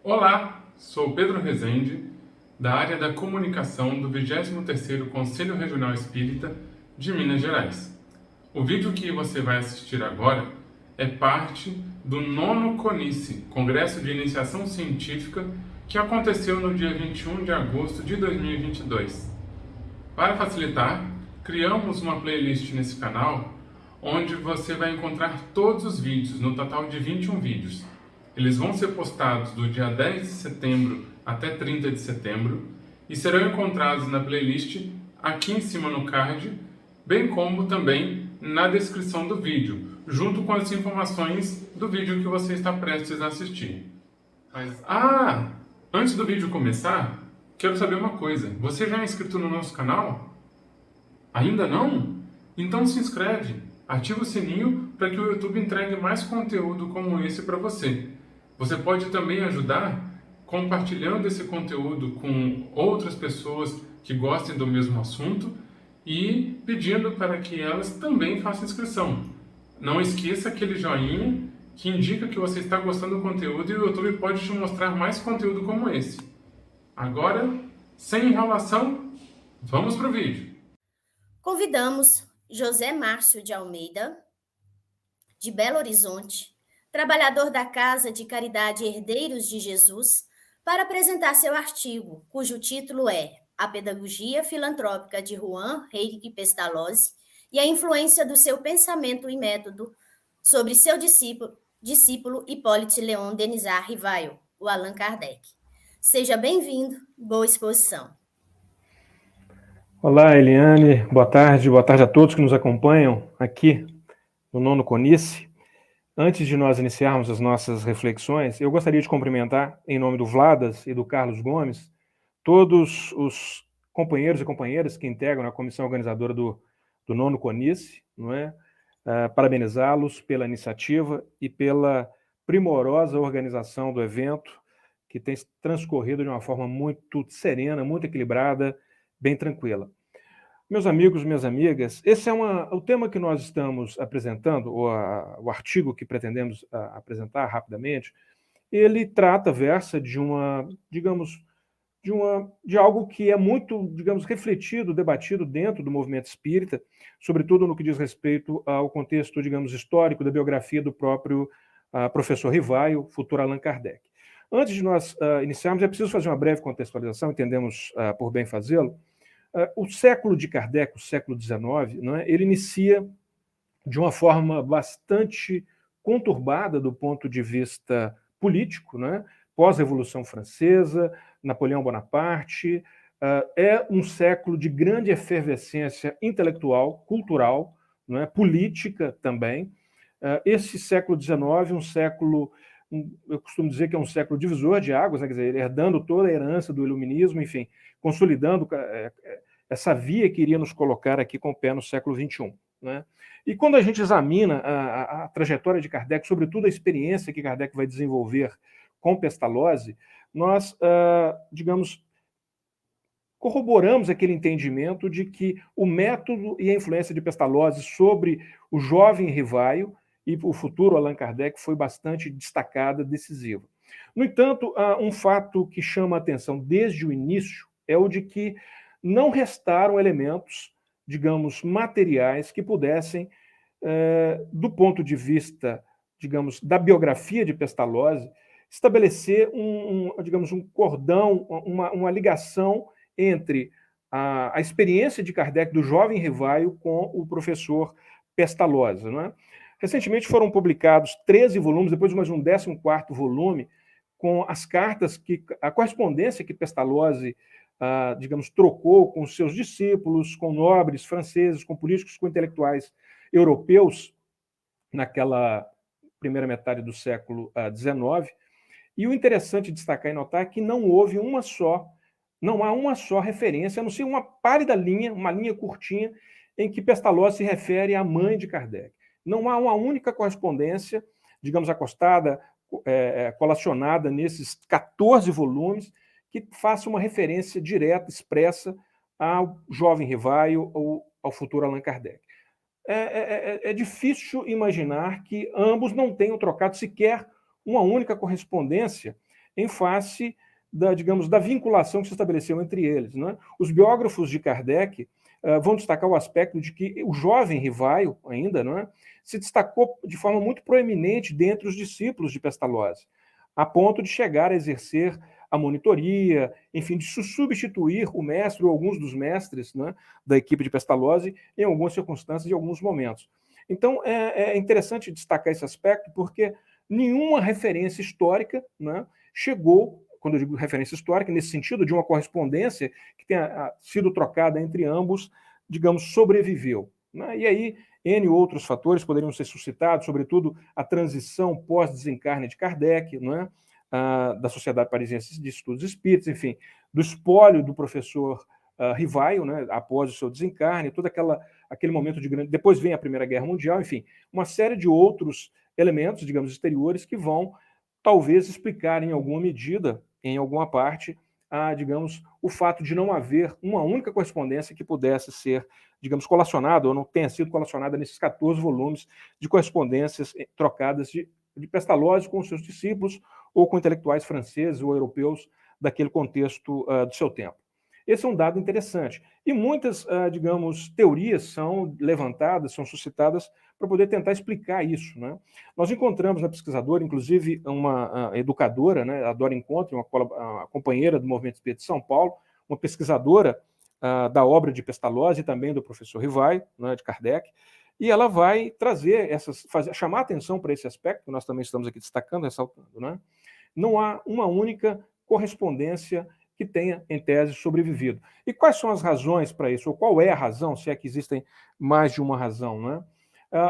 Olá, sou Pedro Rezende, da área da comunicação do 23º Conselho Regional Espírita de Minas Gerais. O vídeo que você vai assistir agora é parte do 9º CONICE, Congresso de Iniciação Científica, que aconteceu no dia 21 de agosto de 2022. Para facilitar, criamos uma playlist nesse canal onde você vai encontrar todos os vídeos, no total de 21 vídeos. Eles vão ser postados do dia 10 de setembro até 30 de setembro e serão encontrados na playlist aqui em cima no card, bem como também na descrição do vídeo, junto com as informações do vídeo que você está prestes a assistir. Antes do vídeo começar, quero saber uma coisa. Você já é inscrito no nosso canal? Ainda não? Então se inscreve, ativa o sininho para que o YouTube entregue mais conteúdo como esse para você. Você pode também ajudar compartilhando esse conteúdo com outras pessoas que gostem do mesmo assunto e pedindo para que elas também façam inscrição. Não esqueça aquele joinha que indica que você está gostando do conteúdo e o YouTube pode te mostrar mais conteúdo como esse. Agora, sem enrolação, vamos para o vídeo. Convidamos José Márcio de Almeida, de Belo Horizonte, trabalhador da Casa de Caridade Herdeiros de Jesus, para apresentar seu artigo, cujo título é A Pedagogia Filantrópica de Juan Henrique Pestalozzi e a influência do seu pensamento e método sobre seu discípulo Hippolyte Léon Denisard Rivail, o Allan Kardec. Seja bem-vindo, boa exposição. Olá, Eliane, boa tarde a todos que nos acompanham aqui no 9º CONICE. Antes de nós iniciarmos as nossas reflexões, eu gostaria de cumprimentar, em nome do Vladas e do Carlos Gomes, todos os companheiros e companheiras que integram a comissão organizadora do 9º CONICE, não é? Parabenizá-los pela iniciativa e pela primorosa organização do evento, que tem transcorrido de uma forma muito serena, muito equilibrada, bem tranquila. Meus amigos, minhas amigas, esse é o tema que nós estamos apresentando, o artigo que pretendemos apresentar rapidamente, ele versa de de algo que é muito, refletido, debatido dentro do movimento espírita, sobretudo no que diz respeito ao contexto, histórico da biografia do próprio professor Rivail, futuro Allan Kardec. Antes de nós iniciarmos, é preciso fazer uma breve contextualização, entendemos por bem fazê-lo. O século de Kardec, o século XIX, ele inicia de uma forma bastante conturbada do ponto de vista político, pós-Revolução Francesa, Napoleão Bonaparte, é um século de grande efervescência intelectual, cultural, política também. Esse século XIX, eu costumo dizer que é um século divisor de águas, quer dizer, herdando toda a herança do iluminismo, enfim, consolidando essa via que iria nos colocar aqui com o pé no século XXI. E quando a gente examina a trajetória de Kardec, sobretudo a experiência que Kardec vai desenvolver com Pestalozzi, nós, corroboramos aquele entendimento de que o método e a influência de Pestalozzi sobre o jovem Rivail e o futuro Allan Kardec foi bastante destacada, decisiva. No entanto, um fato que chama a atenção desde o início é o de que não restaram elementos, materiais que pudessem, do ponto de vista, da biografia de Pestalozzi, estabelecer um cordão, uma ligação entre a experiência de Kardec, do jovem Rivail, com o professor Pestalozzi. Recentemente foram publicados 13 volumes, depois mais um 14º volume, com as cartas, a correspondência que Pestalozzi, trocou com seus discípulos, com nobres franceses, com políticos, com intelectuais europeus, naquela primeira metade do século XIX. E o interessante destacar e notar é que não há uma só referência, a não ser uma pálida linha, uma linha curtinha, em que Pestalozzi se refere à mãe de Kardec. Não há uma única correspondência, acostada, colacionada nesses 14 volumes, que faça uma referência direta, expressa, ao jovem Rivail ou ao futuro Allan Kardec. É difícil imaginar que ambos não tenham trocado sequer uma única correspondência em face da, digamos, da vinculação que se estabeleceu entre eles, né? Os biógrafos de Kardec vão destacar o aspecto de que o jovem Rivaio, ainda, não é, se destacou de forma muito proeminente dentre os discípulos de Pestalozzi, a ponto de chegar a exercer a monitoria, enfim, de substituir o mestre ou alguns dos mestres, né, da equipe de Pestalozzi em algumas circunstâncias e alguns momentos. Então, é interessante destacar esse aspecto, porque nenhuma referência histórica, né, chegou, quando eu digo referência histórica, nesse sentido de uma correspondência que tenha sido trocada entre ambos, digamos, sobreviveu, né? E aí, N outros fatores poderiam ser suscitados, sobretudo a transição pós-desencarne de Kardec, né, da Sociedade Parisiense de Estudos Espíritas, enfim, do espólio do professor Rivaio, né, após o seu desencarne, todo aquele momento de grande... Depois vem a Primeira Guerra Mundial, enfim, uma série de outros elementos, digamos, exteriores que vão, talvez, explicar em alguma medida, em alguma parte, digamos, o fato de não haver uma única correspondência que pudesse ser, digamos, colacionada, ou não tenha sido colacionada nesses 14 volumes de correspondências trocadas de Pestalozzi com os seus discípulos ou com intelectuais franceses ou europeus daquele contexto do seu tempo. Esse é um dado interessante. E muitas, digamos, teorias são levantadas, são suscitadas para poder tentar explicar isso, né? Nós encontramos na pesquisadora, inclusive, uma educadora, né, a Dora Encontre, uma companheira do Movimento Espírita de São Paulo, uma pesquisadora da obra de Pestalozzi e também do professor Rivaio, né, de Kardec, e ela vai trazer chamar atenção para esse aspecto, que nós também estamos aqui destacando, ressaltando, né? Não há uma única correspondência que tenha, em tese, sobrevivido. E quais são as razões para isso? Ou qual é a razão, se é que existem mais de uma razão, né?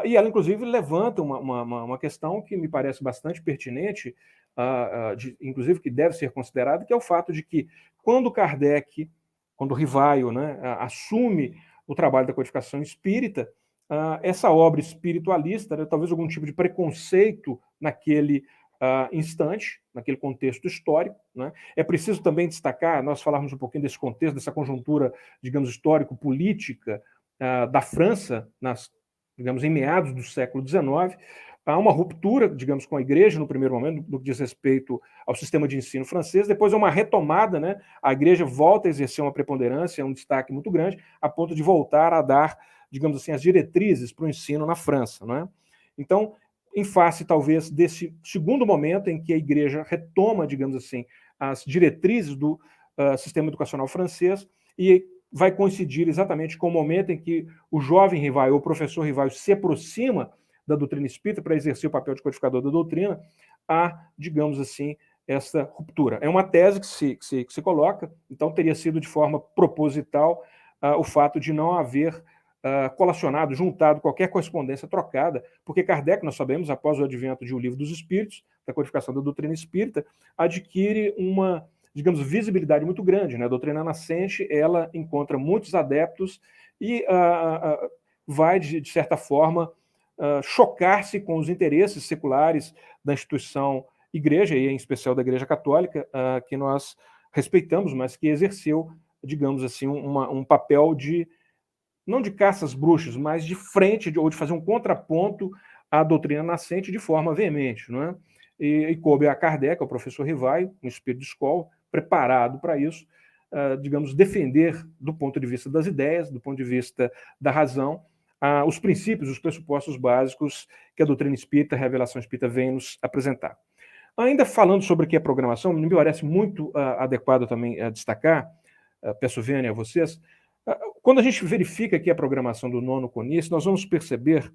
E ela, inclusive, levanta uma questão que me parece bastante pertinente, inclusive que deve ser considerada, que é o fato de que, quando Kardec, quando Rivaio, né, assume o trabalho da codificação espírita, essa obra espiritualista, né, talvez algum tipo de preconceito naquele instante, naquele contexto histórico, né? É preciso também destacar, nós falarmos um pouquinho desse contexto, dessa conjuntura, digamos, histórico-política da França, digamos, em meados do século XIX, há uma ruptura, digamos, com a Igreja no primeiro momento, no que diz respeito ao sistema de ensino francês, depois é uma retomada, né? A Igreja volta a exercer uma preponderância, um destaque muito grande, a ponto de voltar a dar, digamos assim, as diretrizes para o ensino na França, né? Então, em face, talvez, desse segundo momento em que a Igreja retoma, digamos assim, as diretrizes do sistema educacional francês, e vai coincidir exatamente com o momento em que o jovem Rivaio, o professor Rivaio, se aproxima da doutrina espírita para exercer o papel de codificador da doutrina, há, digamos assim, essa ruptura. É uma tese que se coloca, então teria sido de forma proposital o fato de não haver colacionado, juntado qualquer correspondência trocada, porque Kardec, nós sabemos, após o advento de O Livro dos Espíritos, da codificação da doutrina espírita, adquire uma, digamos, visibilidade muito grande, né? A doutrina nascente, ela encontra muitos adeptos e vai, de certa forma, chocar-se com os interesses seculares da instituição igreja, e em especial da Igreja Católica, que nós respeitamos, mas que exerceu, digamos assim, um papel de, não de caça às bruxas, mas de frente, ou de fazer um contraponto à doutrina nascente de forma veemente, não é? E coube a Kardec, ao professor Rivaio, um espírito de escola, preparado para isso, digamos, defender, do ponto de vista das ideias, do ponto de vista da razão, os princípios, os pressupostos básicos que a doutrina espírita, a revelação espírita vem nos apresentar. Ainda falando sobre o que é programação, me parece muito adequado também destacar, peço vênia a vocês, quando a gente verifica aqui a programação do nono CONICE, nós vamos perceber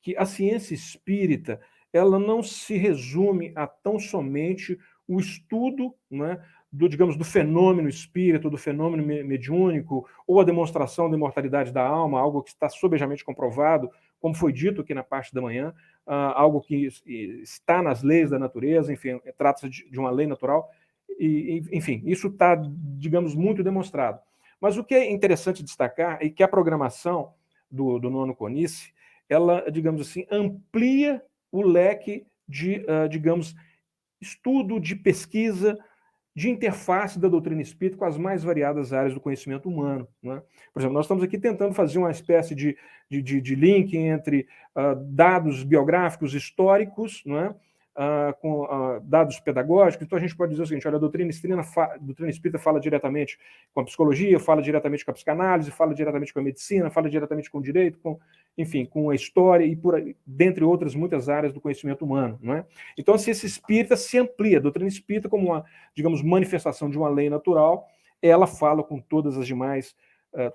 que a ciência espírita, ela não se resume a tão somente o estudo, né, digamos, do fenômeno espírita, do fenômeno mediúnico, ou a demonstração da imortalidade da alma, algo que está sobejamente comprovado, como foi dito aqui na parte da manhã, algo que está nas leis da natureza, enfim, trata-se de uma lei natural, e, enfim, isso está, digamos, muito demonstrado. Mas o que é interessante destacar é que a programação do nono CONICE, ela, digamos assim, amplia o leque de, digamos, estudo, de pesquisa, de interface da doutrina espírita com as mais variadas áreas do conhecimento humano, né? Por exemplo, nós estamos aqui tentando fazer uma espécie de link entre dados biográficos históricos, não é? com dados pedagógicos. Então, a gente pode dizer o seguinte: olha, a doutrina espírita fala diretamente com a psicologia, fala diretamente com a psicanálise, fala diretamente com a medicina, fala diretamente com o direito, enfim, com a história e dentre outras muitas áreas do conhecimento humano, não é? Então, se esse espírita se amplia, a doutrina espírita como uma, digamos, manifestação de uma lei natural, ela fala com todas as demais,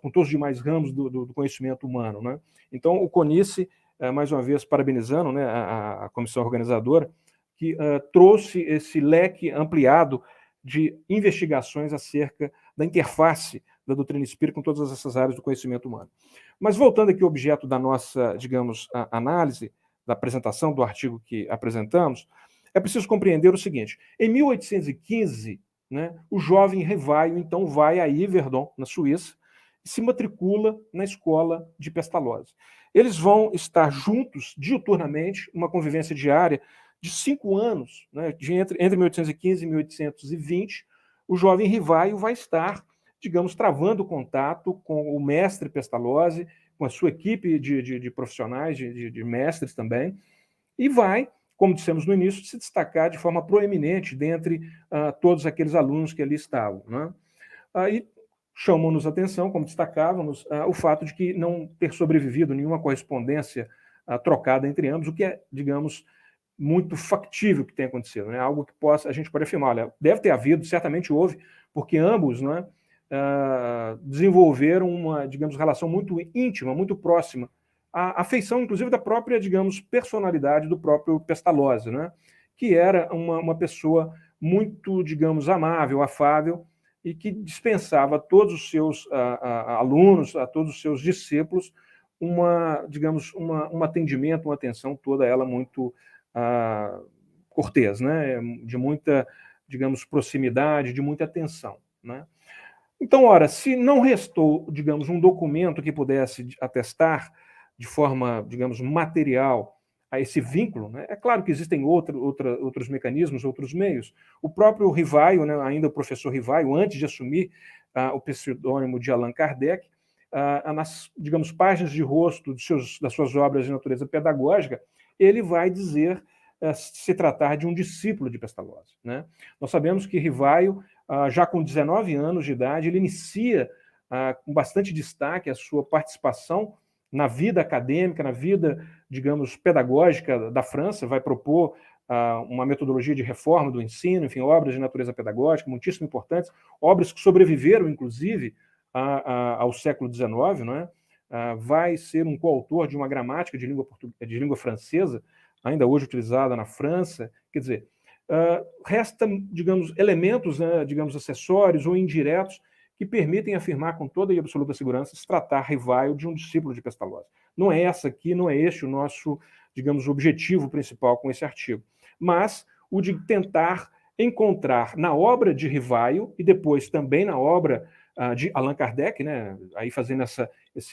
com todos os demais ramos do conhecimento humano, né? Então, o CONICE, mais uma vez, parabenizando, né, a comissão organizadora, que trouxe esse leque ampliado de investigações acerca da interface da doutrina espírita com todas essas áreas do conhecimento humano. Mas voltando aqui ao objeto da nossa, digamos, análise, da apresentação do artigo que apresentamos, é preciso compreender o seguinte: em 1815, né, o jovem Rivaio, então, vai a Yverdon, na Suíça, e se matricula na escola de Pestalozzi. Eles vão estar juntos diuturnamente, uma convivência diária de 5 anos, né, entre 1815 e 1820, o jovem Rivaio vai estar, digamos, travando contato com o mestre Pestalozzi, com a sua equipe de profissionais, de mestres também, e vai, como dissemos no início, se destacar de forma proeminente dentre todos aqueles alunos que ali estavam, né? Aí chamam-nos a atenção, como destacávamos, o fato de que não ter sobrevivido nenhuma correspondência trocada entre ambos, o que é, digamos, muito factível que tenha acontecido, né? Algo que a gente pode afirmar, olha, deve ter havido, certamente houve, porque ambos, né, desenvolveram uma, digamos, relação muito íntima, muito próxima, a afeição, inclusive, da própria, digamos, personalidade do próprio Pestalozzi, né, que era uma pessoa muito, digamos, amável, afável, e que dispensava a todos os seus alunos, a todos os seus discípulos, digamos, um atendimento, uma atenção toda ela muito cortês, né, de muita, digamos, proximidade, de muita atenção, né? Então, ora, se não restou, digamos, um documento que pudesse atestar de forma, digamos, material a esse vínculo, né? É claro que existem outros mecanismos, outros meios. O próprio Rivaio, né, ainda o professor Rivaio, antes de assumir o pseudônimo de Allan Kardec, nas, digamos, páginas de rosto das suas obras de natureza pedagógica, ele vai dizer se tratar de um discípulo de Pestalozzi, né? Nós sabemos que Rivaio, já com 19 anos de idade, ele inicia com bastante destaque a sua participação na vida acadêmica, na vida, digamos, pedagógica da França, vai propor uma metodologia de reforma do ensino, enfim, obras de natureza pedagógica, muitíssimo importantes, obras que sobreviveram, inclusive, ao século XIX, não é? Vai ser um coautor de uma gramática de língua francesa, ainda hoje utilizada na França. Quer dizer, resta, digamos, elementos, né, digamos, acessórios ou indiretos que permitem afirmar com toda e absoluta segurança se tratar Rivaio de um discípulo de Pestalozzi. Não é este o nosso, digamos, objetivo principal com esse artigo, mas o de tentar encontrar na obra de Rivaio e depois também na obra de Allan Kardec, né, aí fazendo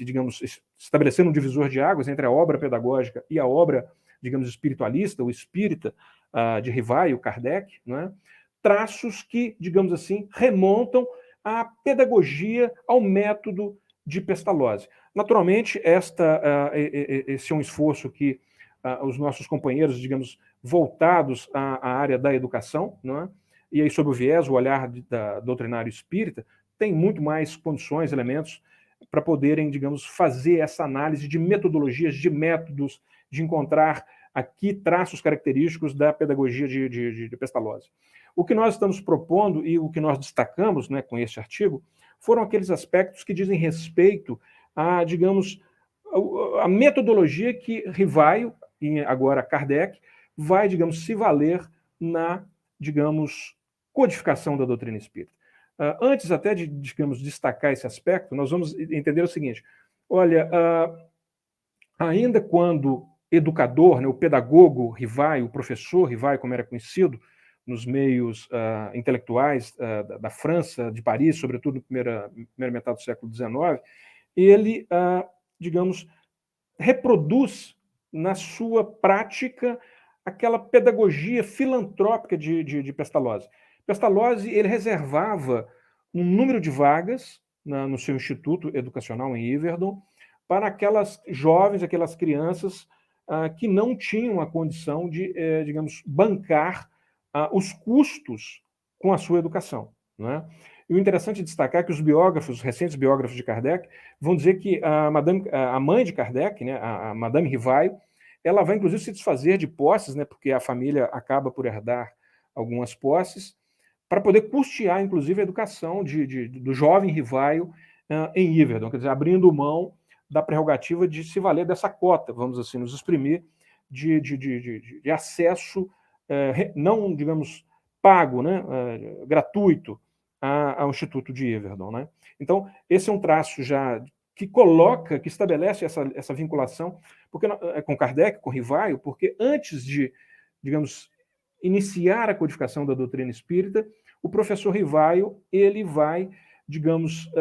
digamos, estabelecendo um divisor de águas entre a obra pedagógica e a obra, digamos, espiritualista, o espírita de Rivaio, Kardec, né, traços que, digamos assim, remontam à pedagogia, ao método de Pestalozzi. Naturalmente, esse é um esforço que os nossos companheiros, digamos, voltados à área da educação, não é? E aí, sob o viés, o olhar doutrinário espírita, tem muito mais condições, elementos, para poderem, digamos, fazer essa análise de metodologias, de métodos, de encontrar aqui traços característicos da pedagogia de Pestalozzi. O que nós estamos propondo e o que nós destacamos, né, com este artigo foram aqueles aspectos que dizem respeito a, digamos, a metodologia que Rivaio, e agora Kardec, vai, digamos, se valer na, digamos, codificação da doutrina espírita. Antes até de, digamos, destacar esse aspecto, nós vamos entender o seguinte: olha, ainda quando educador, né, o pedagogo Rivaio, o professor Rivaio, como era conhecido nos meios intelectuais da França, de Paris, sobretudo na primeira metade do século XIX, ele, digamos, reproduz na sua prática aquela pedagogia filantrópica de Pestalozzi. Pestalozzi, ele reservava um número de vagas no seu instituto educacional em Yverdon para aquelas jovens, aquelas crianças que não tinham a condição de, digamos, bancar os custos com a sua educação, não é? E o interessante é destacar que os biógrafos, os recentes biógrafos de Kardec, vão dizer que a mãe de Kardec, né, a Madame Rivaio, ela vai inclusive se desfazer de posses, né, porque a família acaba por herdar algumas posses, para poder custear, inclusive, a educação do jovem Rivaio em Yverdon, quer dizer, abrindo mão da prerrogativa de se valer dessa cota, vamos assim, nos exprimir, de acesso não, digamos, pago, né, gratuito ao Instituto de Yverdon, né? Então, esse é um traço já que coloca, que estabelece essa vinculação com Kardec, com Rivaio, porque antes de, digamos, iniciar a codificação da doutrina espírita, o professor Rivaio ele vai, digamos,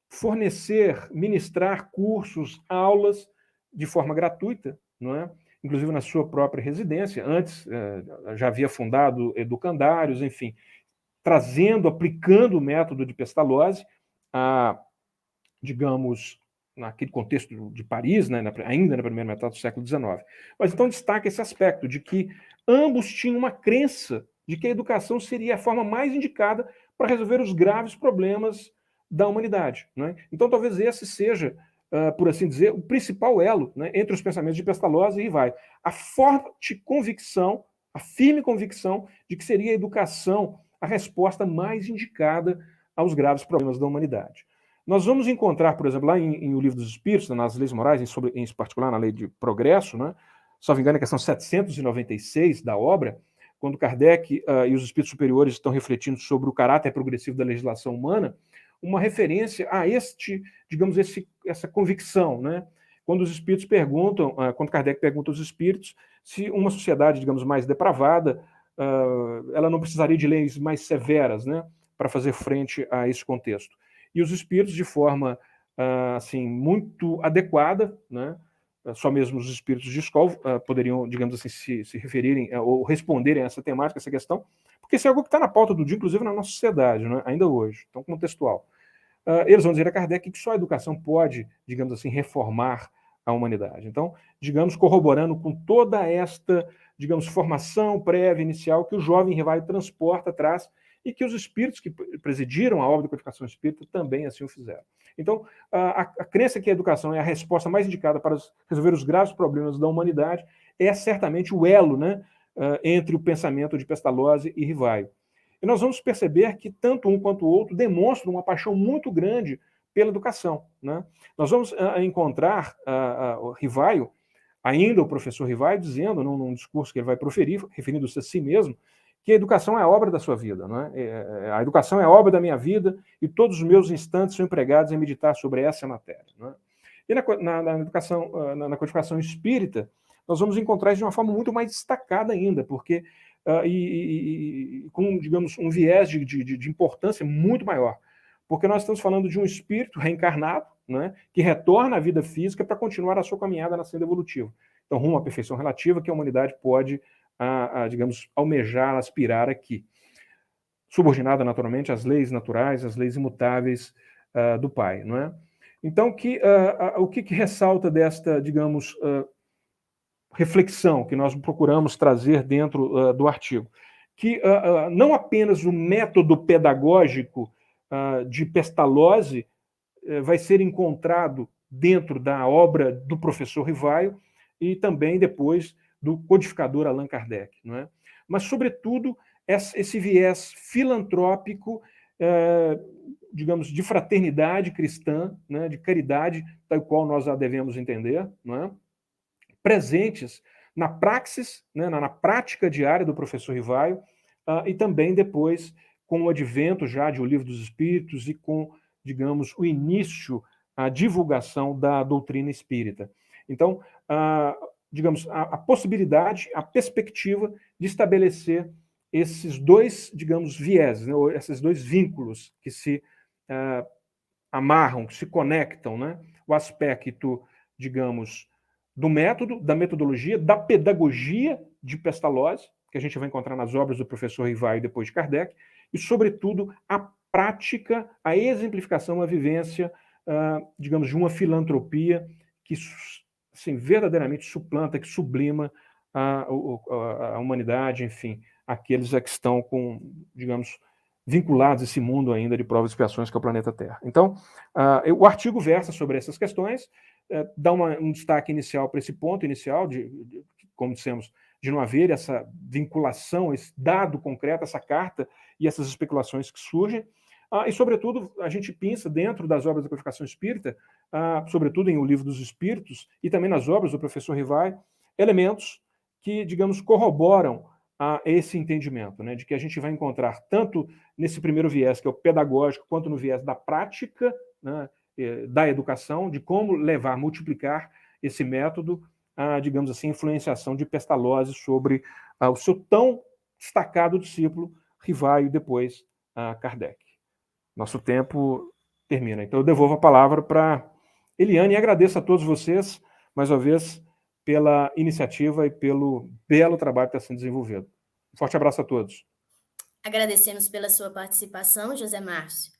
fornecer, ministrar cursos, aulas de forma gratuita, não é? Inclusive na sua própria residência. Antes já havia fundado educandários, enfim, trazendo, aplicando o método de Pestalozzi digamos, naquele contexto de Paris, né, ainda na primeira metade do século XIX. Mas então destaca esse aspecto de que ambos tinham uma crença de que a educação seria a forma mais indicada para resolver os graves problemas da humanidade, né? Então talvez esse seja, por assim dizer, o principal elo, né, entre os pensamentos de Pestalozzi e Rivaio. A forte convicção, a firme convicção de que seria a educação a resposta mais indicada aos graves problemas da humanidade. Nós vamos encontrar, por exemplo, lá em O Livro dos Espíritos, nas leis morais, em particular na lei de progresso, né, só me engano, a questão 796 da obra, quando Kardec e os espíritos superiores estão refletindo sobre o caráter progressivo da legislação humana, uma referência a digamos, essa convicção, né? Quando os espíritos perguntam, quando Kardec pergunta aos espíritos se uma sociedade, digamos, mais depravada, ela não precisaria de leis mais severas, né, para fazer frente a esse contexto. E os espíritos, de forma assim, muito adequada, né, só mesmo os espíritos de escola poderiam, digamos assim, se referirem ou responderem a essa temática, essa questão, porque isso é algo que está na pauta do dia, inclusive na nossa sociedade, né, ainda hoje, então contextual. Eles vão dizer a Kardec que só a educação pode, digamos assim, reformar a humanidade. Então, digamos, corroborando com toda esta, digamos, formação prévia, inicial, que o jovem Rivaio transporta, traz, e que os espíritos que presidiram a obra de codificação espírita também assim o fizeram. Então, a crença que a educação é a resposta mais indicada para resolver os graves problemas da humanidade é certamente o elo, né, entre o pensamento de Pestalozzi e Rivaio. E nós vamos perceber que tanto um quanto o outro demonstram uma paixão muito grande pela educação, né? Nós vamos encontrar o Rivaio, ainda o professor Rivaio, dizendo, num discurso que ele vai proferir, referindo-se a si mesmo, que a educação é a obra da sua vida, não é? A educação é a obra da minha vida e todos os meus instantes são empregados em meditar sobre essa matéria, não é? E na educação, na codificação espírita, nós vamos encontrar isso de uma forma muito mais destacada ainda, porque com, digamos, um viés de importância muito maior, porque nós estamos falando de um espírito reencarnado, né, que retorna à vida física para continuar a sua caminhada na senda evolutiva. Então, rumo à perfeição relativa que a humanidade pode, digamos, almejar, aspirar aqui. Subordinada, naturalmente, às leis naturais, às leis imutáveis do Pai, não é? Então, o que ressalta desta, digamos, reflexão que nós procuramos trazer dentro do artigo? Que não apenas o método pedagógico de Pestalozzi vai ser encontrado dentro da obra do professor Rivaio e também depois do codificador Allan Kardec, não é? Mas, sobretudo, esse viés filantrópico, digamos, de fraternidade cristã, né, de caridade, tal qual nós a devemos entender, não é? Presentes na praxis, né, na prática diária do professor Rivaio, e também depois com o advento já de O Livro dos Espíritos e com, digamos, o início, a divulgação da doutrina espírita. Então, digamos, a possibilidade, a perspectiva de estabelecer esses dois, digamos, vieses, né, esses dois vínculos que se amarram, que se conectam, né? O aspecto, digamos, do método, da metodologia, da pedagogia de Pestalozzi, que a gente vai encontrar nas obras do professor Rivaio depois de Kardec, e, sobretudo, a prática, a exemplificação, a vivência, digamos, de uma filantropia que assim, verdadeiramente suplanta, que sublima a humanidade, enfim, aqueles que estão com, digamos, vinculados a esse mundo ainda de provas e expiações que é o planeta Terra. Então, o artigo versa sobre essas questões, dá um destaque inicial para esse ponto inicial, como dissemos, de não haver essa vinculação, esse dado concreto, essa carta e essas especulações que surgem. E, sobretudo, a gente pensa dentro das obras da codificação espírita, sobretudo em O Livro dos Espíritos e também nas obras do professor Rivai, elementos que, digamos, corroboram esse entendimento, né, de que a gente vai encontrar tanto nesse primeiro viés, que é o pedagógico, quanto no viés da prática, né, da educação, de como levar, multiplicar esse método, digamos assim, influenciação de Pestalozzi sobre o seu tão destacado discípulo, Rivai, e depois Kardec. Nosso tempo termina. Então eu devolvo a palavra para Eliane e agradeço a todos vocês, mais uma vez, pela iniciativa e pelo belo trabalho que está sendo desenvolvido. Um forte abraço a todos. Agradecemos pela sua participação, José Márcio.